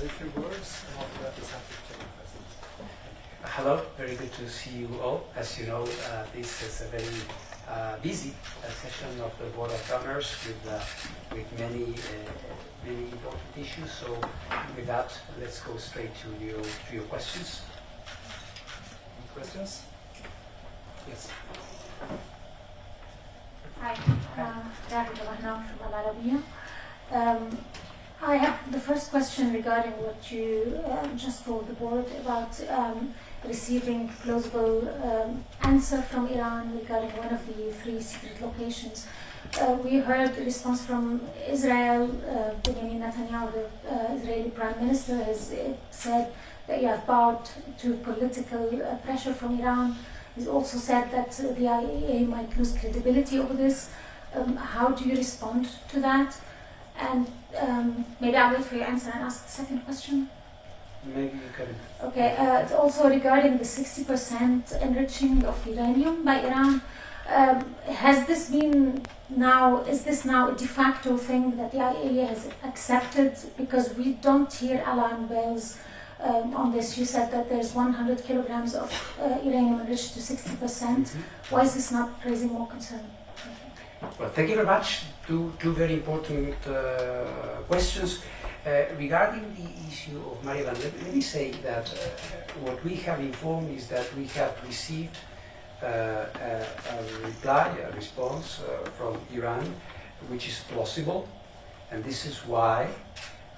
say a few words, and after that, it's happy to take questions. Hello, very good to see you all. As you know, this is a very busy session of the Board of Governors with many important issues. So with that, let's go straight to your questions. Any questions? Yes. Hi, David Al-Ahnaf from Al Arabiya. I have the first question regarding what you just told the board about receiving plausible answer from Iran regarding one of the 3 secret locations. We heard a response from Israel. Benjamin Netanyahu, the Israeli Prime Minister, has said that you have bowed to political pressure from Iran. He's also said that the IAEA might lose credibility over this. How do you respond to that? And maybe I'll wait for your answer and ask the second question. Maybe you can. Okay, it's also regarding the 60% enriching of uranium by Iran. Has this been now, is this now a de facto thing that the IAEA has accepted? Because we don't hear alarm bells on this. You said that there's 100 kilograms of uranium enriched to 60%. Mm-hmm. Why is this not raising more concern? Well, thank you very much. Two very important questions. Regarding the issue of Maryland, let me say that what we have informed is that we have received a response from Iran, which is plausible, and this is why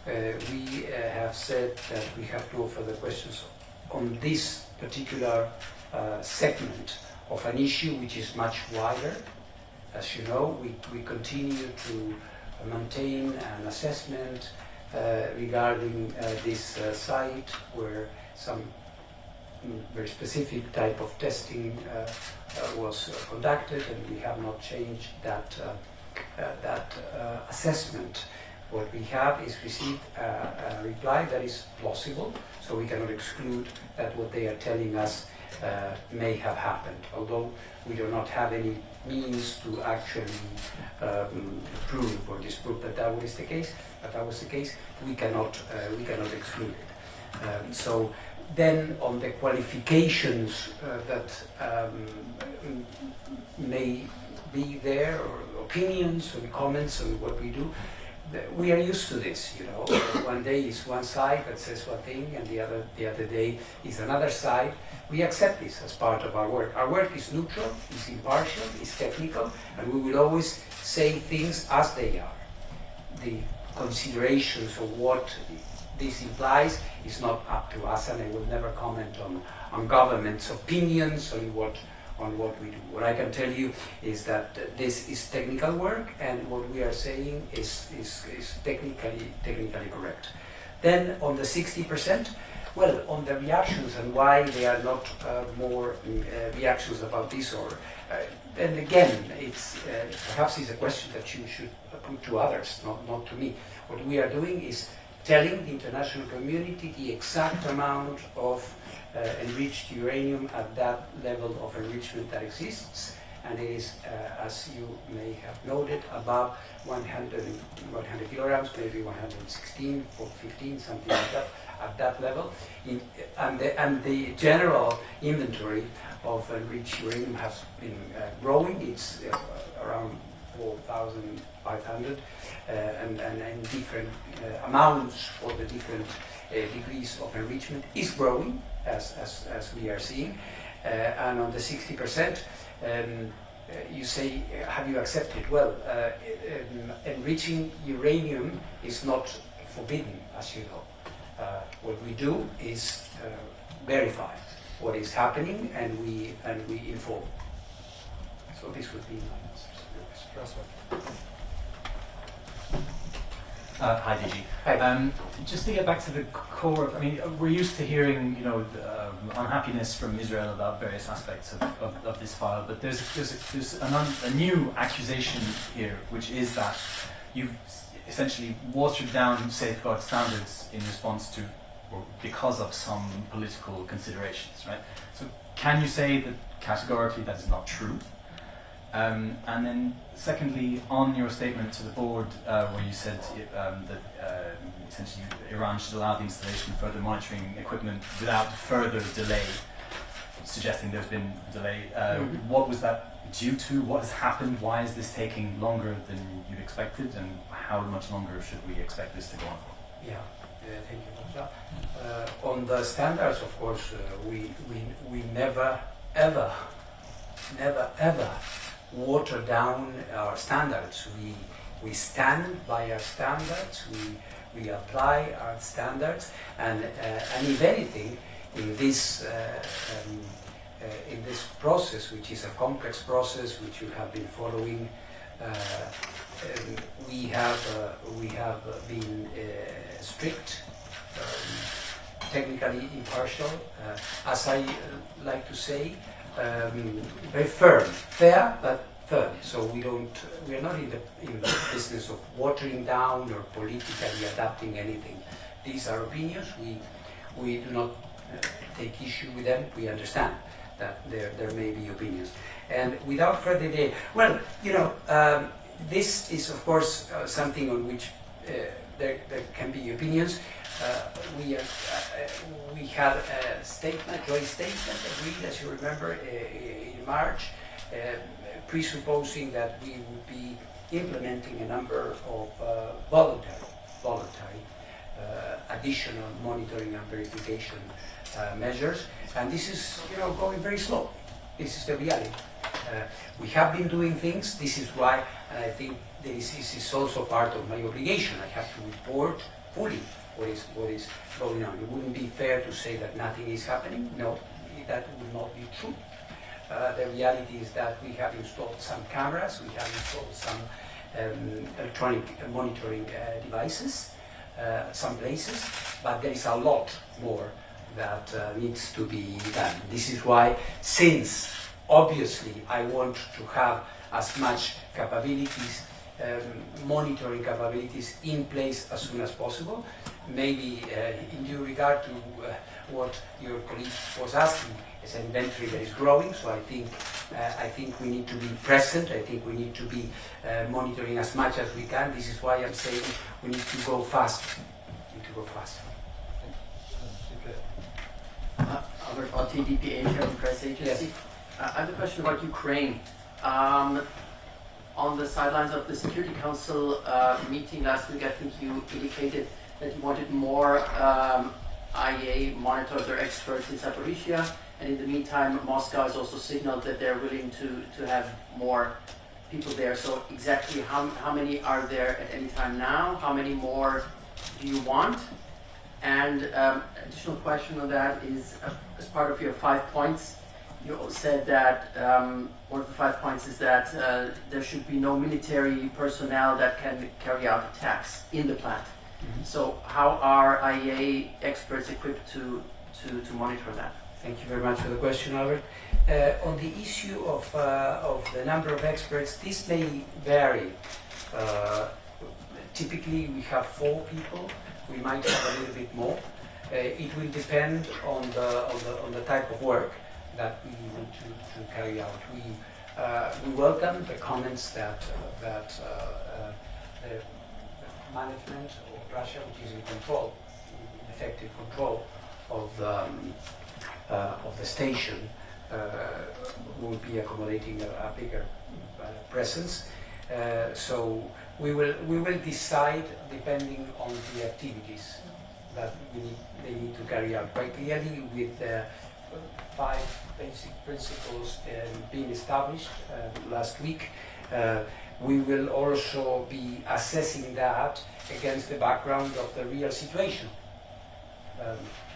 we have said that we have no further questions on this particular segment of an issue which is much wider. As you know, we continue to maintain an assessment regarding this site where some very specific type of testing was conducted, and we have not changed that assessment. What we have is received a reply that is plausible, so we cannot exclude that what they are telling us may have happened, although we do not have any means to actually prove or disprove that was the case. But that was the case, we cannot exclude it. So then, on the qualifications that may be there, or opinions or comments on what we do, we are used to this, you know. One day is one side that says one thing, and the other day is another side. We accept this as part of our work. Our work is neutral, is impartial, is technical, and we will always say things as they are. The considerations of what this implies is not up to us, and I will never comment on government's opinions on what we do. What I can tell you is that this is technical work, and what we are saying is technically correct. Then on the 60%, well, on the reactions and why there are not more reactions about this, or and again, it's perhaps it's a question that you should put to others, not to me. What we are doing is telling the international community the exact amount of enriched uranium at that level of enrichment that exists, and it is, as you may have noted, above 100 kilograms, maybe 116, 15, something like that, at that level. And the general inventory of enriched uranium has been growing. It's around 4,500, and in different amounts for the different degrees of enrichment is growing, as we are seeing. And on the 60%, you say, have you accepted? Well, enriching uranium is not forbidden, as you know. What we do is verify what is happening, and we inform. So this would be my answer. Hi, DG. Hi. Just to get back to the core of, I mean, we're used to hearing, unhappiness from Israel about various aspects of this file, but there's a new accusation here, which is that you've essentially watered down safeguard standards in response to, or because of some political considerations, right? So can you say that categorically that is not true? And then secondly, on your statement to the board, where you said that essentially Iran should allow the installation of further monitoring equipment without further delay, suggesting there's been a delay. What was that due to? What has happened? Why is this taking longer than you expected? And how much longer should we expect this to go on for? Yeah, thank you, François. On the standards, of course, we never ever water down our standards. We stand by our standards. We apply our standards, and if anything, in this process, which is a complex process, which you have been following, we have been strict, technically impartial, as I like to say, very firm, fair but firm. So we are not in the business of watering down or politically adapting anything. These are opinions. We do not take issue with them. We understand that there may be opinions. And without further delay, well, this is of course something on which there can be opinions. We had a joint statement agreed, as you remember, in March, presupposing that we would be implementing a number of voluntary additional monitoring and verification measures, and this is going very slow. This is the reality. We have been doing things. This is why, and I think this is also part of my obligation. I have to report fully what is going on. It wouldn't be fair to say that nothing is happening. No, that would not be true. The reality is that we have installed some cameras, we have installed some electronic monitoring devices, some places, but there is a lot more that needs to be done. This is why, since obviously I want to have as much capabilities, monitoring capabilities in place as soon as possible, maybe in due regard to what your colleague was asking, it's an inventory that is growing, so I think we need to be present. I think we need to be monitoring as much as we can. This is why I'm saying we need to go fast. Albert Otti, DP Asia, press agency. Yes. I have a question about Ukraine. On the sidelines of the Security Council meeting last week, I think you indicated that you wanted more IAEA monitors or experts in Zaporizhia, and in the meantime, Moscow has also signaled that they're willing to have more people there. So exactly how many are there at any time now? How many more do you want? And additional question on that is, as part of your 5 points, you said that one of the 5 points is that there should be no military personnel that can carry out attacks in the plant. Mm-hmm. So how are IAEA experts equipped to monitor that? Thank you very much for the question, Albert. On the issue of the number of experts, this may vary. Typically, we have 4 people. We might have a little bit more. It will depend on the type of work that we want to carry out. We welcome the comments that the management of Russia, which is in effective control of the station, will be accommodating a bigger presence. So we will decide depending on the activities that they need to carry out. Quite clearly, with 5 basic principles being established last week, we will also be assessing that against the background of the real situation.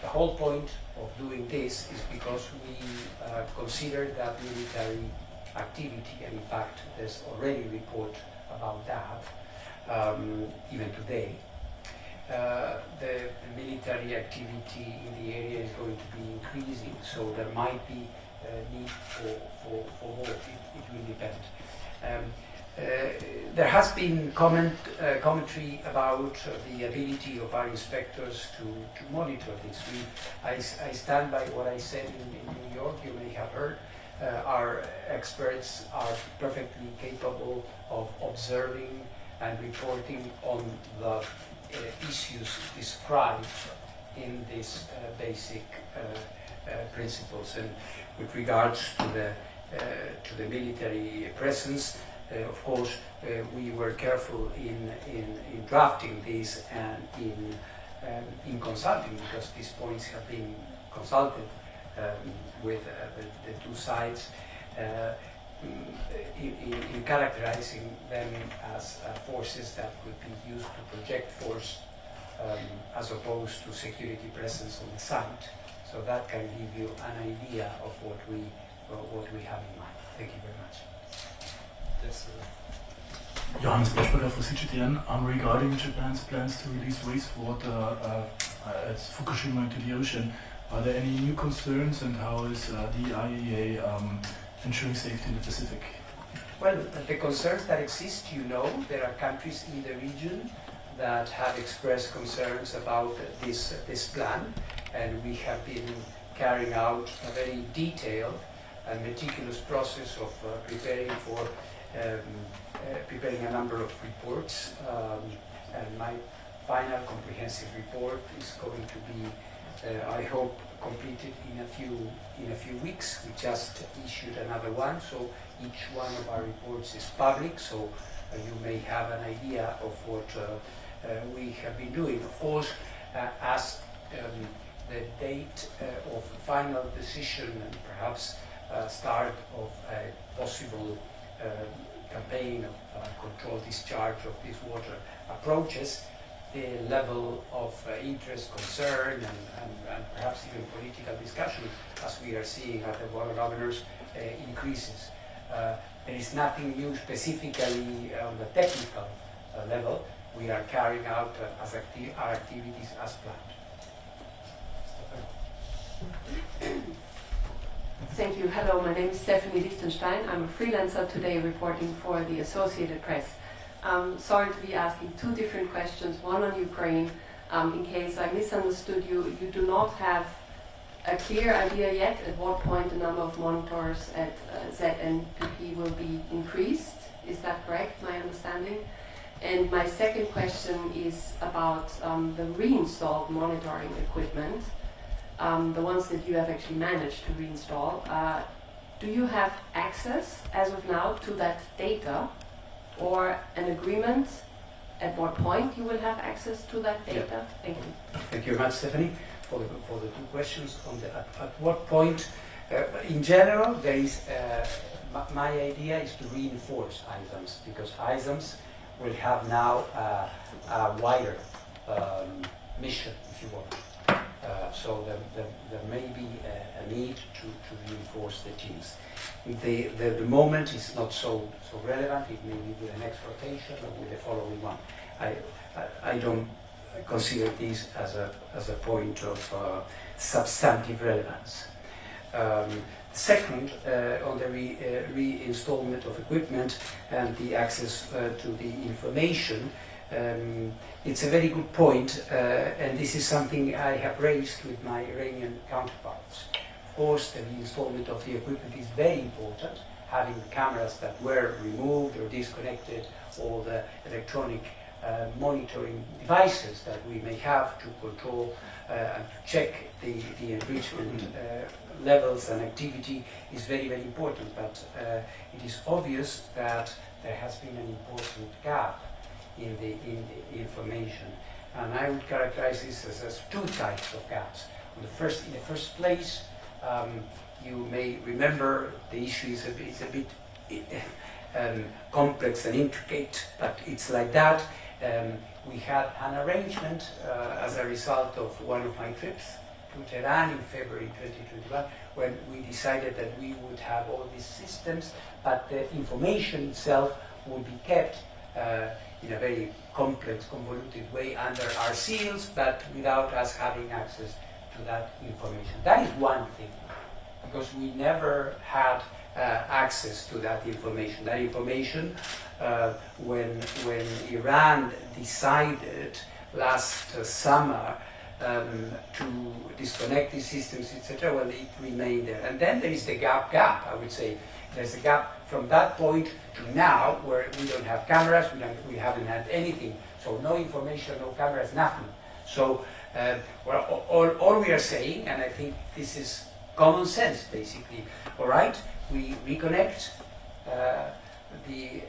The whole point of doing this is because we consider that military activity, and in fact there's already a report about that, even today. The military activity in the area is going to be increasing, so there might be a need for more. It will depend. There has been commentary about the ability of our inspectors to monitor this. I stand by what I said in New York. You may have heard. Our experts are perfectly capable of observing and reporting on the issues described in these basic principles. And with regards to the military presence, of course, we were careful in drafting this and in consulting, because these points have been consulted with the two sides, in characterizing them as forces that could be used to project force as opposed to security presence on the site. So that can give you an idea of what we have in mind. Thank you very much. Yes, Johannes Berschberger for CGTN. Regarding Japan's plans to release wastewater at Fukushima into the ocean, are there any new concerns, and how is the IAEA ensuring safety in the Pacific? Well, the concerns that exist, there are countries in the region that have expressed concerns about this plan, and we have been carrying out a very detailed and meticulous process of preparing a number of reports, and my final comprehensive report is going to be, I hope, completed in a few weeks. We just issued another one, so each one of our reports is public, so you may have an idea of what we have been doing. Of course, as the date of final decision and perhaps start of a possible campaign of controlled discharge of this water approaches, the level of interest, concern, and perhaps even political discussion, as we are seeing at the board of governors, increases. There is nothing new specifically on the technical level. We are carrying out our activities as planned. Thank you. Hello, my name is Stephanie Lichtenstein. I'm a freelancer today reporting for the Associated Press. Sorry to be asking two different questions, one on Ukraine. In case I misunderstood you, you do not have a clear idea yet at what point the number of monitors at ZNPP will be increased. Is that correct, my understanding? And my second question is about the reinstalled monitoring equipment, the ones that you have actually managed to reinstall. Do you have access as of now to that data, or an agreement at what point you will have access to that data? Yeah. Thank you. Thank you very much, Stephanie, for the two questions. On at what point, in general, there is, my idea is to reinforce ISAMS, because ISAMS will have now a wider mission, if you want. So there may be a need to reinforce the teams. The moment is not so relevant. It may be with the next rotation or with the following one. I don't consider this as a point of substantive relevance. Second, on the reinstallment of equipment and the access to the information, it's a very good point, and this is something I have raised with my Iranian counterparts. Of course, the reinstallment of the equipment is very important, having the cameras that were removed or disconnected, or the electronic monitoring devices that we may have to control and to check the enrichment levels and activity is very, very important. But it is obvious that there has been an important gap in the information, and I would characterize this as two types of gaps. In the first place, you may remember the issue is a bit complex and intricate, but it's like that. We had an arrangement as a result of one of my trips to Tehran in February 2021, when we decided that we would have all these systems, but the information itself would be kept in a very complex, convoluted way under our seals, but without us having access to that information. That is one thing, because we never had access to that information. That information, when Iran decided last summer to disconnect these systems, etc., well, it remained there. And then there is the gap, I would say. There's a gap from that point to now, where we don't have cameras, we haven't had anything So no information, no cameras, nothing. So well, all we are saying, and I think this is common sense basically, all right, we reconnect the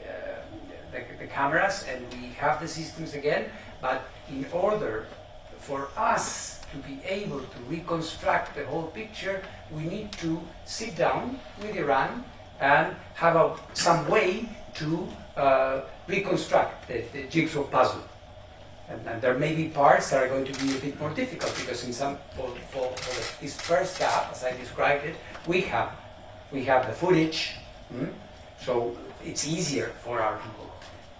cameras and we have the systems again, but in order for us to be able to reconstruct the whole picture, we need to sit down with Iran and have some way to reconstruct the jigsaw puzzle. And there may be parts that are going to be a bit more difficult because in some for this first gap, as I described it, we have the footage, so it's easier for our people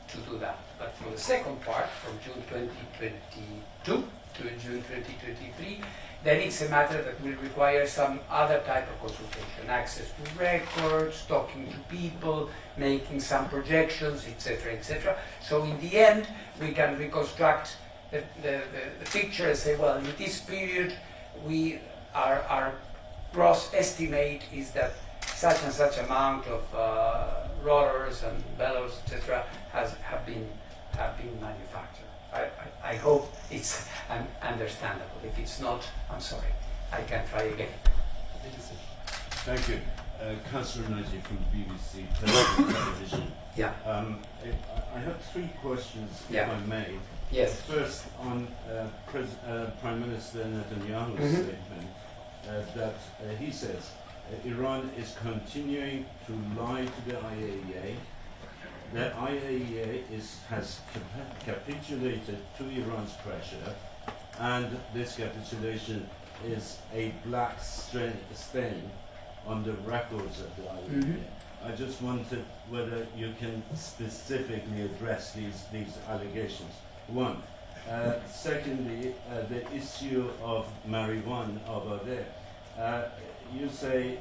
to do that. But for the second part, from June 2022 to June 2023, then it's a matter that will require some other type of consultation, access to records, talking to people, making some projections, etc., etc. So in the end, we can reconstruct the picture and say, well, in this period, our gross estimate is that such and such amount of rollers and bellows, etc., have been manufactured. I hope it's understandable. If it's not, I'm sorry. I can try again. Thank you. Councillor Nagy from BBC Television. Yeah. I have three questions, Yeah. if I may. Yes. First, on Prime Minister Netanyahu's statement, that he says Iran is continuing to lie to the IAEA. The IAEA has capitulated to Iran's pressure, and this capitulation is a black stain on the records of the IAEA. I just wondered whether you can specifically address these allegations. One. Secondly, the issue of marijuana over there. You say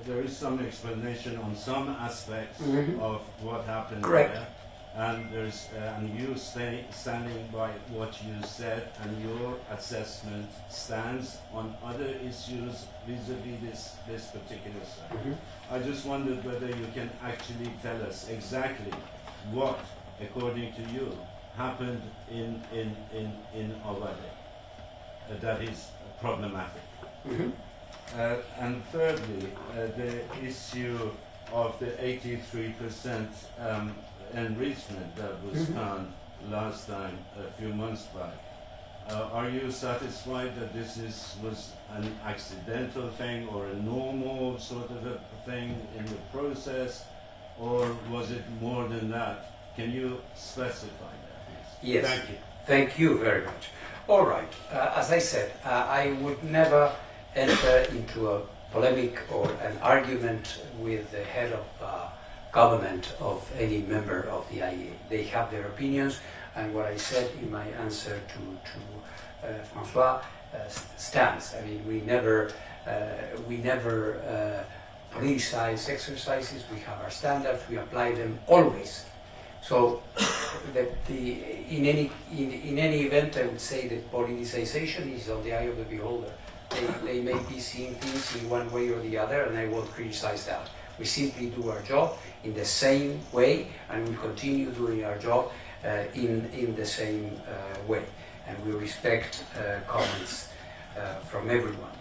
there is some explanation on some aspects of what happened Correct. there, and you standing by what you said, and your assessment stands on other issues vis-a-vis this particular site. I just wondered whether you can actually tell us exactly what, according to you, happened in Obade that is problematic. And thirdly, the issue of the 83% enrichment that was found last time, a few months back. Are you satisfied that this was an accidental thing or a normal sort of a thing in the process, or was it more than that? Can you specify that, please? Yes. Thank you. Thank you very much. All right. As I said, I would never enter into a polemic or an argument with the head of government of any member of the IEA. They have their opinions, and what I said in my answer to Francois stands. I mean, we never politicize exercises. We have our standards. We apply them always. So, in any event, I would say that politicization is on the eye of the beholder. They may be seeing things in one way or the other, and I won't criticize that. We simply do our job in the same way, and we continue doing our job in the same way. And we respect comments from everyone.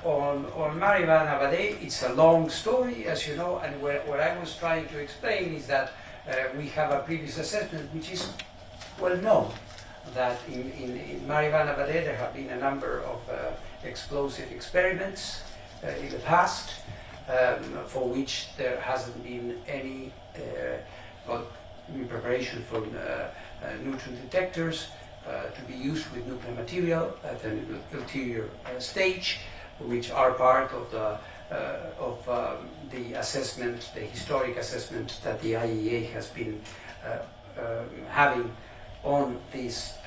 On Marivan Abadeh, it's a long story, as you know, and what I was trying to explain is that we have a previous assessment which is well known, that in Marivan Abadeh there have been a number of explosive experiments in the past, for which there hasn't been any preparation for neutron detectors to be used with nuclear material at an ulterior stage, which are part of the assessment, the historic assessment that the IAEA has been having on this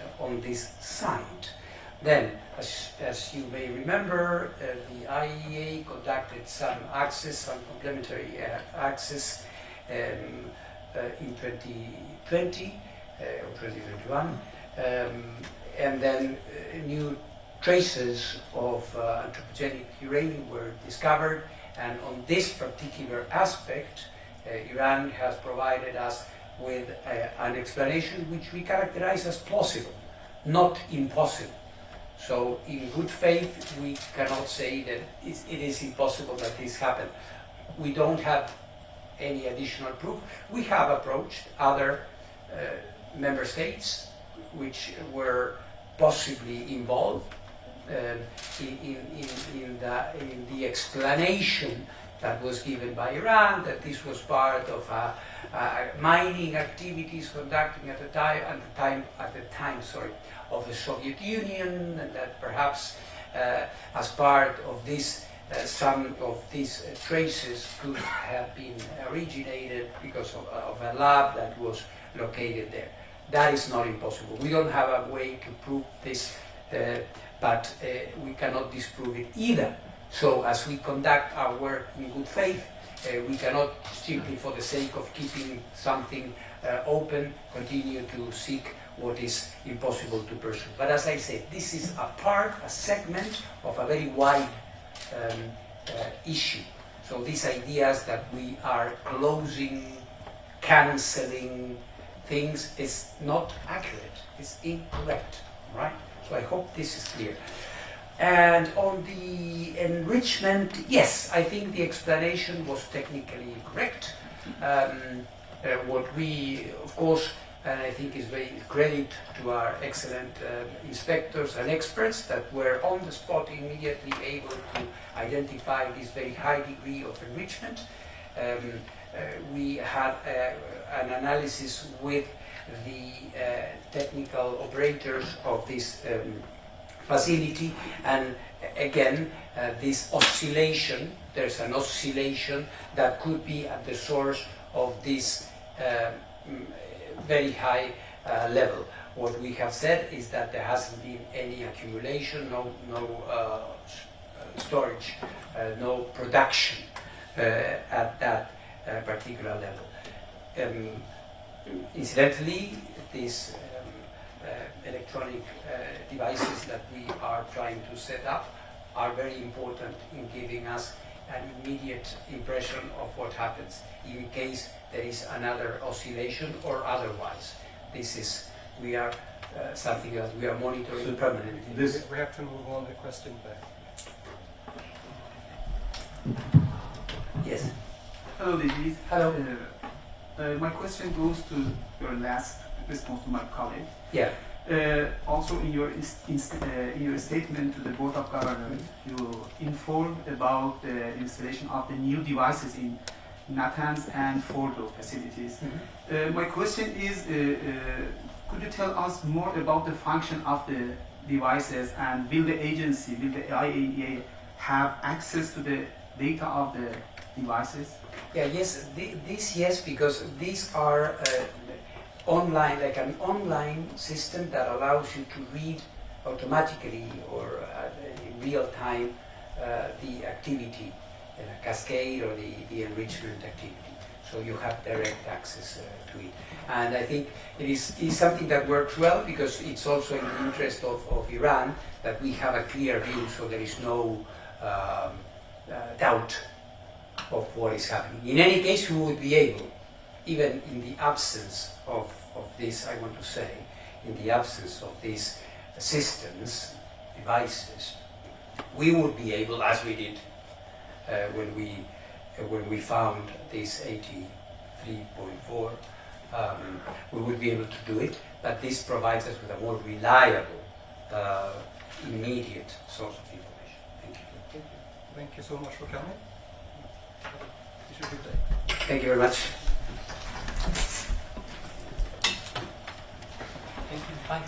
site. Then, as you may remember, the IAEA conducted some complementary access in 2020 or 2021, and then new traces of anthropogenic uranium were discovered, and on this particular aspect, Iran has provided us with an explanation which we characterize as plausible, not impossible. So in good faith, we cannot say that it is impossible that this happened. We don't have any additional proof. We have approached other member states which were possibly involved in the explanation that was given by Iran, that this was part of mining activities conducting at the time of the Soviet Union, and that perhaps as part of this, some of these traces could have been originated because of a lab that was located there. That is not impossible. We don't have a way to prove this, but we cannot disprove it either. So as we conduct our work in good faith, we cannot simply for the sake of keeping something open, continue to seek what is impossible to pursue. But as I said, this is a segment of a very wide issue. So these ideas that we are closing, cancelling things is not accurate, it's incorrect, right? So I hope this is clear. And on the enrichment, yes, I think the explanation was technically correct. What we, of course, and I think is very credit to our excellent inspectors and experts that were on the spot immediately able to identify this very high degree of enrichment. We had an analysis with the technical operators of this facility, and again this oscillation, there's an oscillation that could be at the source of this very high level. What we have said is that there hasn't been any accumulation, no storage, no production at that particular level. Incidentally, these electronic devices that we are trying to set up are very important in giving us an immediate impression of what happens in case there is another oscillation or otherwise. This is, we are something that we are monitoring permanently. We have to move on the question back. Yes. Hello, David. Hello. My question goes to your last response to my colleague. Yeah. Also, in your statement to the Board of Governors, you informed about the installation of the new devices in Natanz and Fordo facilities. Mm-hmm. My question is, could you tell us more about the function of the devices, and will the agency, will the IAEA have access to the data of the devices? Yeah, yes, yes, because these are online, like an online system that allows you to read automatically or in real time the activity, cascade or the enrichment activity. So you have direct access to it. And I think it is something that works well because it's also in the interest of Iran that we have a clear view, so there is no doubt of what is happening. In any case, we would be able, even in the absence of this, I want to say, in the absence of these systems, devices, we would be able, as we did when we found this 83.4, we would be able to do it, but this provides us with a more reliable, immediate source of information. Thank you. Thank you so much for coming. You should be back. Thank you very much. Thank you. Bye.